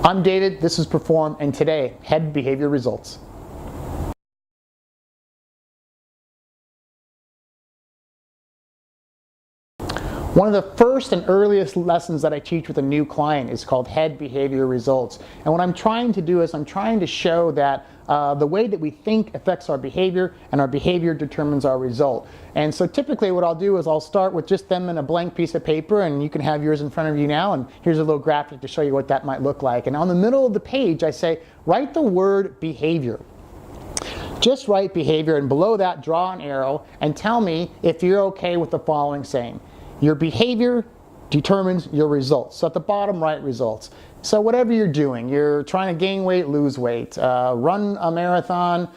I'm David, this is Perform, and today, head behavior results. One of the first and earliest lessons that I teach with a new client is called head behavior results. And what I'm trying to do is I'm trying to show that the way that we think affects our behavior, and our behavior determines our result. And so typically what I'll do is I'll start with just them in a blank piece of paper, and you can have yours in front of you now, and here's a little graphic to show you what that might look like. And on the middle of the page I say, write the word behavior. Just write behavior, and below that draw an arrow and tell me if you're okay with the following saying. Your behavior determines your results. So at the bottom right, results. So whatever you're doing, you're trying to gain weight, lose weight, run a marathon,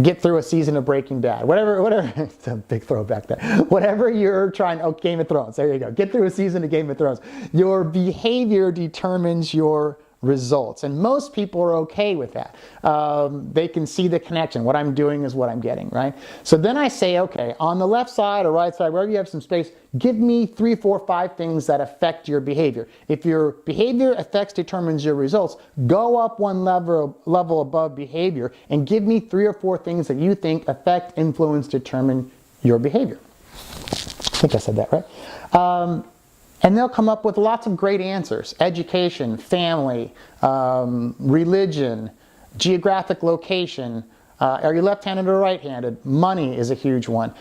get through a season of Breaking Bad, whatever, it's a big throwback there. Whatever you're trying, oh, Game of Thrones, there you go. Get through a season of Game of Thrones. Your behavior determines your results, and most people are okay with that. They can see the connection. What I'm doing is what I'm getting, right? So then I say, okay, on the left side or right side, wherever you have some space, give me 3, 4, 5 things that affect your behavior. If your behavior affects determines your results, go up one level above behavior and give me 3 or 4 things that you think affect, influence, determine your behavior. I think I said that right. And they'll come up with lots of great answers. Education, family, religion, geographic location, are you left-handed or right-handed? Money is a huge one.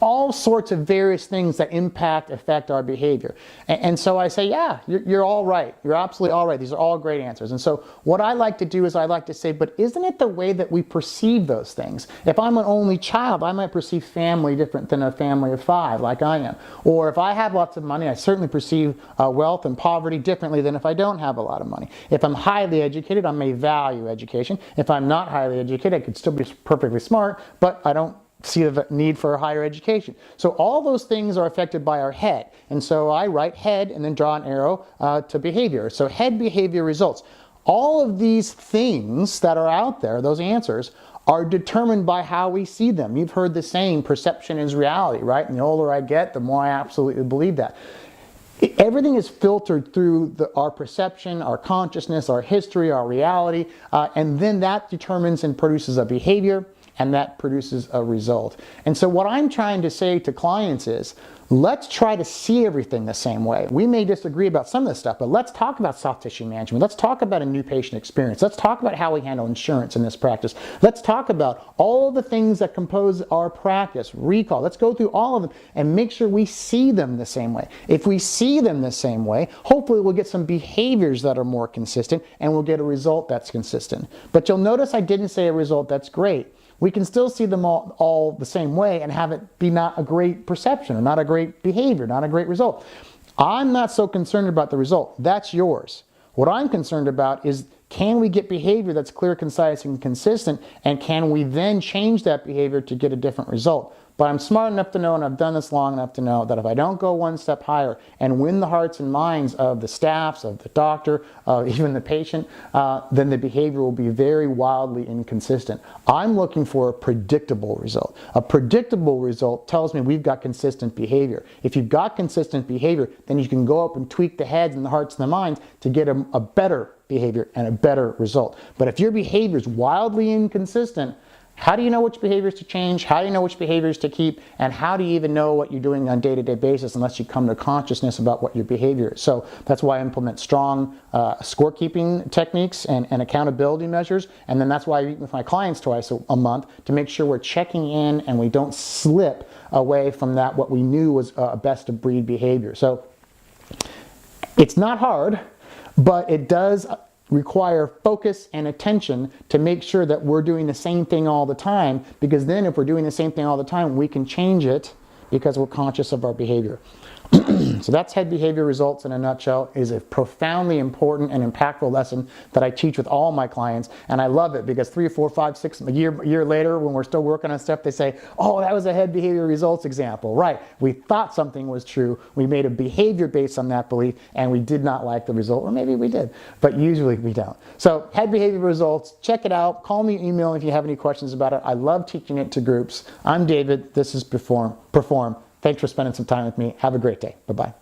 All sorts of various things that affect our behavior. And so I say, yeah, you're all right. You're absolutely all right. These are all great answers. And so what I like to do is I like to say, but isn't it the way that we perceive those things? If I'm an only child, I might perceive family different than a family of 5, like I am. Or if I have lots of money, I certainly perceive wealth and poverty differently than if I don't have a lot of money. If I'm highly educated, I may value education. If I'm not highly educated, I could still be perfectly smart, but I don't see the need for a higher education. So all those things are affected by our head. And so I write head and then draw an arrow to behavior. So head behavior results. All of these things that are out there, those answers, are determined by how we see them. You've heard the saying, perception is reality, right? And the older I get, the more I absolutely believe that. Everything is filtered through our perception, our consciousness, our history, our reality, and then that determines and produces a behavior, and that produces a result. And so what I'm trying to say to clients is, let's try to see everything the same way. We may disagree about some of this stuff, but let's talk about soft tissue management. Let's talk about a new patient experience. Let's talk about how we handle insurance in this practice. Let's talk about all the things that compose our practice, recall. Let's go through all of them and make sure we see them the same way. If we see them the same way, hopefully we'll get some behaviors that are more consistent, and we'll get a result that's consistent. But you'll notice I didn't say a result that's great. We can still see them all the same way and have it be not a great perception or not a great behavior, not a great result. I'm not so concerned about the result. That's yours. What I'm concerned about is, can we get behavior that's clear, concise, and consistent, and can we then change that behavior to get a different result? But I'm smart enough to know, and I've done this long enough to know, that if I don't go one step higher and win the hearts and minds of the staffs, of the doctor, even the patient, then the behavior will be very wildly inconsistent. I'm looking for a predictable result. A predictable result tells me we've got consistent behavior. If you've got consistent behavior, then you can go up and tweak the heads and the hearts and the minds to get a better behavior and a better result. But if your behavior is wildly inconsistent, how do you know which behaviors to change? How do you know which behaviors to keep? And how do you even know what you're doing on a day-to-day basis unless you come to consciousness about what your behavior is? So that's why I implement strong scorekeeping techniques and accountability measures. And then that's why I meet with my clients twice a month to make sure we're checking in and we don't slip away from that what we knew was best of breed behavior. So it's not hard, but it does require focus and attention to make sure that we're doing the same thing all the time, because then if we're doing the same thing all the time, we can change it because we're conscious of our behavior. So that's head behavior results in a nutshell. It is a profoundly important and impactful lesson that I teach with all my clients, and I love it because 3, 4, 5, 6 a year later, when we're still working on stuff, they say, oh, that was a head behavior results example. Right, we thought something was true, we made a behavior based on that belief, and we did not like the result, or maybe we did, but usually we don't. So head behavior results, check it out, call me, email if you have any questions about it. I love teaching it to groups. I'm David, this is Perform. Thanks for spending some time with me. Have a great day. Bye-bye.